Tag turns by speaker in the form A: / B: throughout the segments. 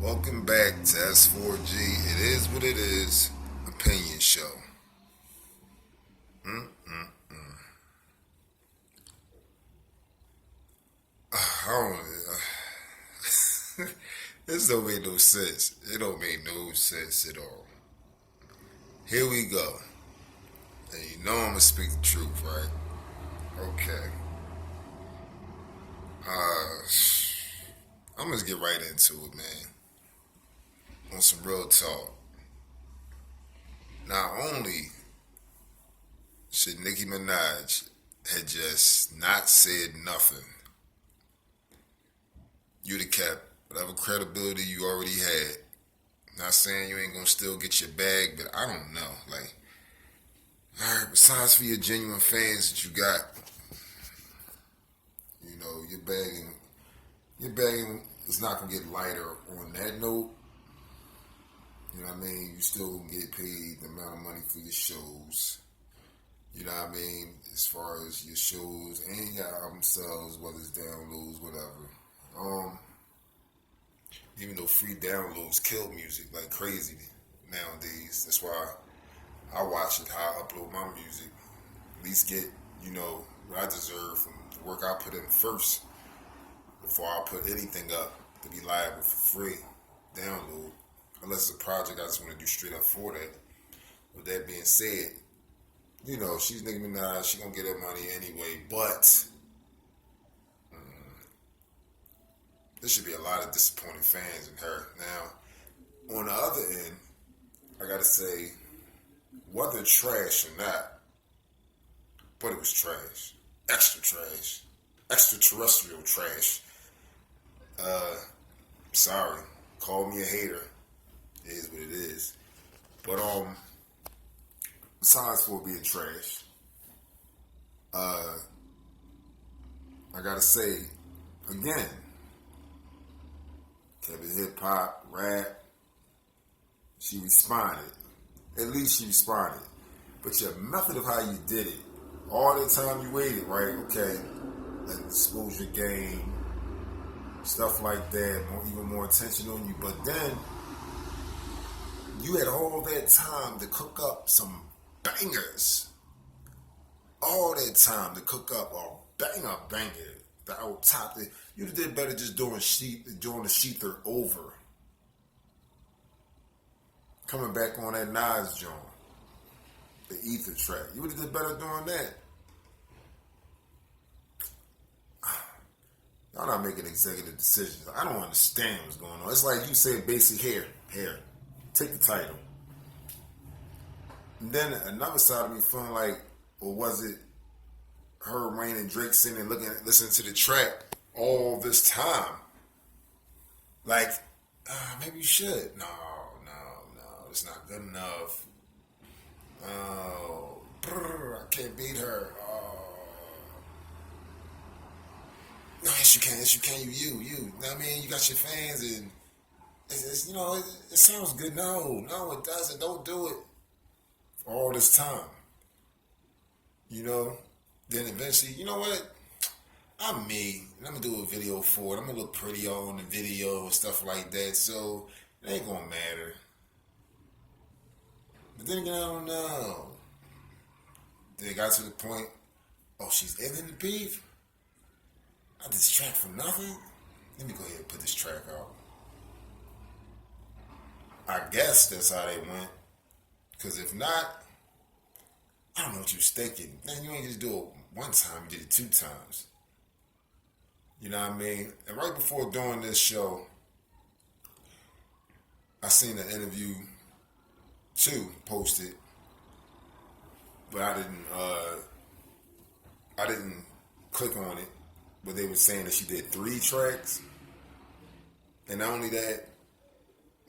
A: Welcome back to S.4.G. It is what it is. Opinion show. I don't. This don't make no sense. It don't make no sense at all. Here we go. And you know I'm gonna speak the truth, right? Okay. I'm gonna get right into it, man. On some real talk. Not only should Nicki Minaj had just not said nothing, you'd have kept whatever credibility you already had. Not saying you ain't gonna still get your bag, but I don't know. Like, alright, besides for your genuine fans that you got, you know, your bagging is not gonna get lighter on that note. You know what I mean? You still gonna get paid the amount of money for your shows. You know what I mean? As far as your shows and your album sales, whether it's downloads, whatever. Even though free downloads kill music like crazy nowadays. That's why I watch it, how I upload my music. At least get, you know, what I deserve from the work I put in first before I put anything up to be liable for free download. Unless it's a project I just want to do straight up for that. With that being said, you know, she's Nicki Minaj, she gonna get her money anyway, but there should be a lot of disappointed fans in her. Now, on the other end, I gotta say, whether trash or not, but it was trash. Extraterrestrial trash. Sorry. Call me a hater. It is what it is. But, besides for being trash, I gotta say, again, kept it hip hop, rap. She responded. At least she responded. But your method of how you did it, all the time you waited, right? Okay, like exposure game, stuff like that, even more attention on you. But then you had all that time to cook up some bangers. All that time to cook up a banger. The out top. You'd have did better just doing the Sheether over. Coming back on that Nas joint. The Ether track. You would have did better doing that. Y'all not making executive decisions. I don't understand what's going on. It's like you say basic hair. Take the title. And then another side of me feeling like, or was it her, Wayne, and Drake sitting and listening to the track all this time? Like, maybe you should. No, it's not good enough. Oh, I can't beat her. Oh. No, yes you can, you. You know what I mean? You got your fans and it's you know, it sounds good. No, it doesn't. Don't do it for all this time. You know? Then eventually, you know what? I'm me. And I'm going to do a video for it. I'm going to look pretty on the video and stuff like that. So, it ain't going to matter. But then again, I don't know. Then it got to the point, oh, she's ending the beef? I did this track for nothing? Let me go ahead and put this track out. I guess that's how they went. Because if not, I don't know what you was thinking. Man, you ain't just do it one time, you did it 2 times. You know what I mean? And right before doing this show, I seen an interview too posted, but I didn't click on it. But they were saying that she did 3 tracks. And not only that,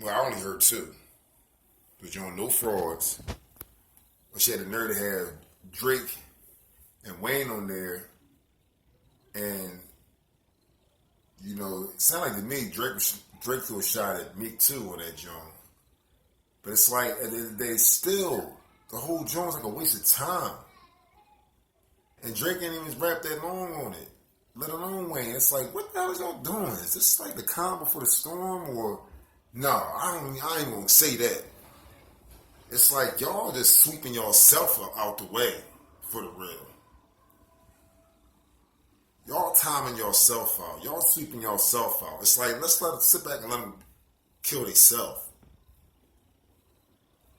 A: well, I only heard 2. But you're on No Frauds. But she had the nerve to have Drake and Wayne on there. And, you know, it sounded like to me, Drake threw a shot at me too on that joint. But it's like, at the end of the day, still, the whole joint was like a waste of time. And Drake ain't even rap that long on it. Let alone Wayne. It's like, what the hell is y'all doing? Is this like the calm before the storm, or No, I ain't gonna say that. It's like y'all just sweeping yourself out the way for the real. Y'all timing yourself out. Y'all sweeping yourself out. It's like, let's sit back and let them kill themselves.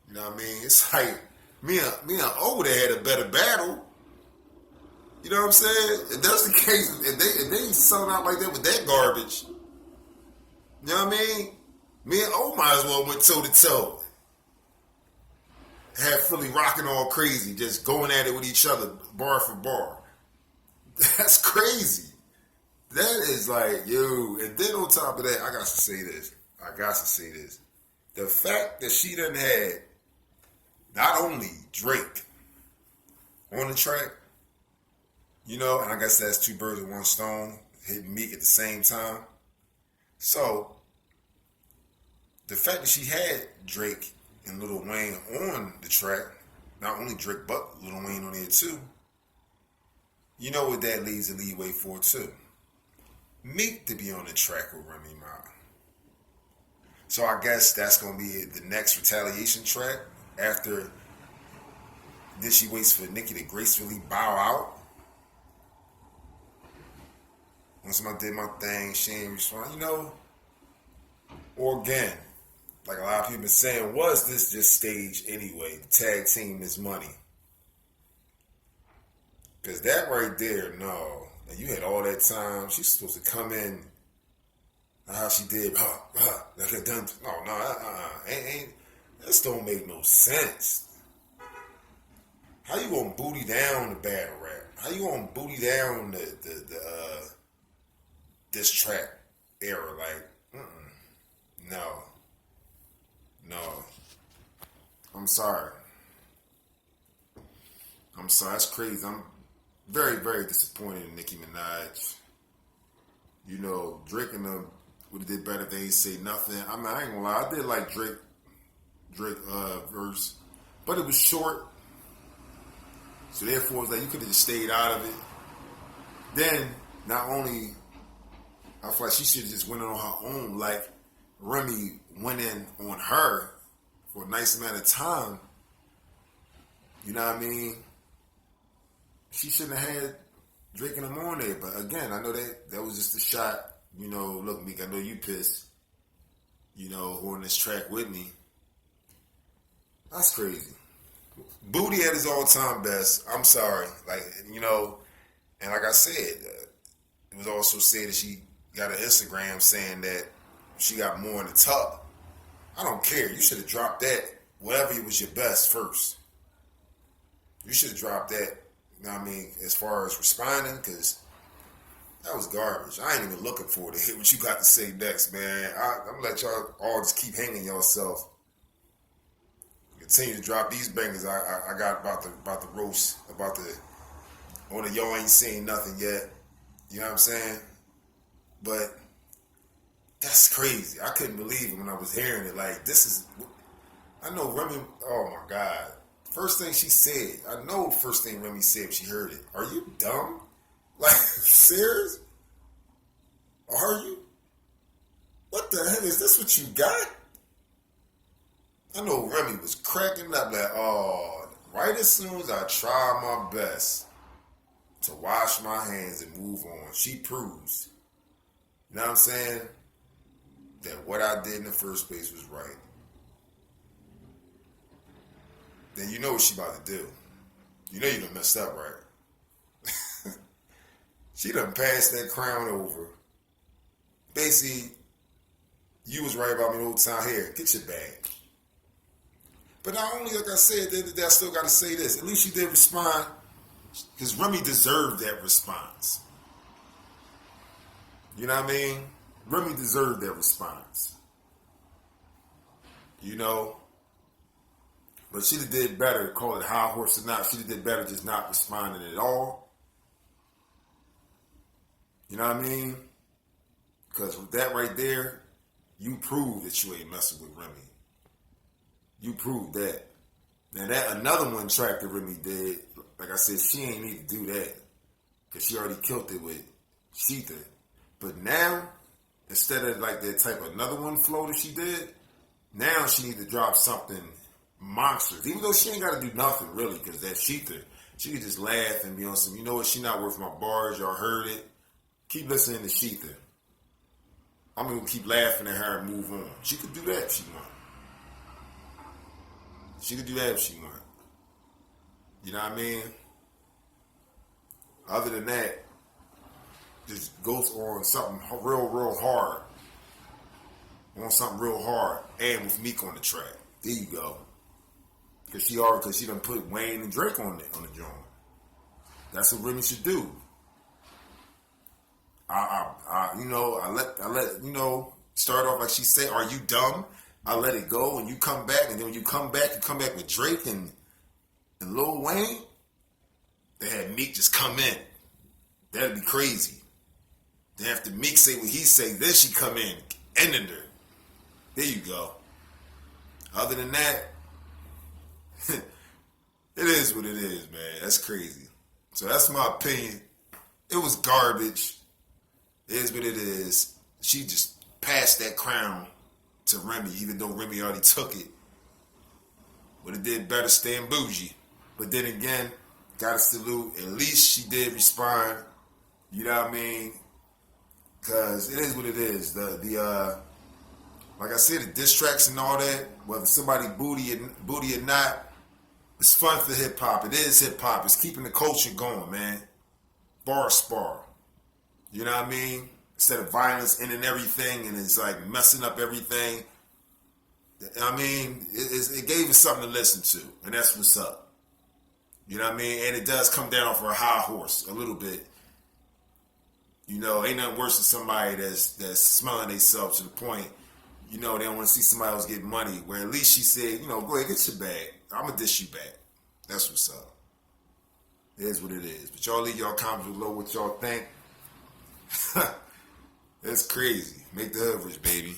A: You know what I mean? It's like me and Oda had a better battle. You know what I'm saying? If that's the case, if they ain't selling out like that with that garbage, you know what I mean? Me and O might as well went toe to toe. Had Philly rocking all crazy, just going at it with each other, bar for bar. That's crazy. That is like, yo. And then on top of that, I got to say this. The fact that she done had not only Drake on the track, you know, and I guess that's two birds with one stone, hitting Meek at the same time. So, the fact that she had Drake and Lil Wayne on the track, not only Drake but Lil Wayne on there too, you know what that leaves a leeway for too. Meek to be on the track with Remy Ma. So I guess that's going to be the next retaliation track after then she waits for Nicki to gracefully bow out. Once I did my thing, she ain't respond, you know. Or again, like a lot of people been saying, was this just staged anyway? The tag team is money. Because that right there, no. And you had all that time. She's supposed to come in how she did. Like it done. No. Ain't. This don't make no sense. How you gonna booty down the battle rap? How you gonna booty down the this track era? Like, no. I'm sorry. That's crazy. I'm very, very disappointed in Nicki Minaj. You know, Drake and them would have did better if they ain't say nothing. I mean, I ain't gonna lie. I did like Drake verse, but it was short. So therefore, it's like you could have just stayed out of it. Then, not only, I feel like she should have just went on her own, like Remy went in on her for a nice amount of time. You know what I mean? She shouldn't have had Drake and them on there. But again, I know that was just a shot. You know, look, Meek, I know you pissed. You know, who on this track with me. That's crazy. Booty at his all-time best. I'm sorry. Like, you know, and like I said, it was also said that she got an Instagram saying that she got more in the tub. I don't care. You should have dropped that. Whatever it was your best first. You should have dropped that. You know what I mean? As far as responding, because that was garbage. I ain't even looking forward to hear what you got to say next, man. I'm going to let y'all all just keep hanging yourself. Continue to drop these bangers. I got about the roast, about the on the y'all ain't saying nothing yet. You know what I'm saying? But that's crazy. I couldn't believe it when I was hearing it. Like, this is, I know Remy, oh my God. First thing she said, I know first thing Remy said when she heard it. Are you dumb? Like, serious? Are you? What the hell is this what you got? I know Remy was cracking up like, oh, right as soon as I try my best to wash my hands and move on, she proves, you know what I'm saying, that what I did in the first place was right. Then you know what she about to do. You know you done messed up, right? She done passed that crown over. Basically, you was right about me the whole time. Here, get your bag. But not only, like I said, at the end of the day, I still got to say this. At least she did respond, because Remy deserved that response. You know what I mean? Remy deserved that response. You know? But she'd have did better, call it high horse or not, she'd have did better just not responding at all. You know what I mean? Because with that right there, you prove that you ain't messing with Remy. You proved that. Now that another one track that Remy did, like I said, she ain't need to do that. Because she already killed it with Sheetha. But now, instead of like that type of another one flow that she did, now she need to drop something monstrous. Even though she ain't got to do nothing really, because that Sheether, she could just laugh and be on some, you know what, she not worth my bars, y'all heard it. Keep listening to Sheether. I'm going to keep laughing at her and move on. She could do that if she want. She could do that if she want. You know what I mean? Other than that, just goes on something real hard. On something real hard. And with Meek on the track. There you go. Because she done put Wayne and Drake on the joint. That's what Remy should do. I let start off like she said, are you dumb? I let it go and you come back, and then when you come back with Drake and Lil Wayne. They had Meek just come in. That'd be crazy. Then after Meek say what he say, then she come in, ending her. There you go. Other than that, it is what it is, man. That's crazy. So that's my opinion. It was garbage. It is what it is. She just passed that crown to Remy, even though Remy already took it. But it did better staying bougie. But then again, gotta salute. At least she did respond. You know what I mean? Because it is what it is. Like I said, the diss tracks and all that, whether somebody booty or not, it's fun for hip hop. It is hip hop. It's keeping the culture going, man. Bar spar. You know what I mean? Instead of violence in and everything, and it's like messing up everything. I mean, it gave us something to listen to, and that's what's up. You know what I mean? And it does come down off her high horse a little bit. You know, ain't nothing worse than somebody that's smelling themselves to the point, you know, they don't want to see somebody else get money. Where at least she said, you know, go ahead, get your bag. I'm going to dish you back. That's what's up. It is what it is. But y'all leave y'all comments below what y'all think. That's crazy. Make the hood rich, baby.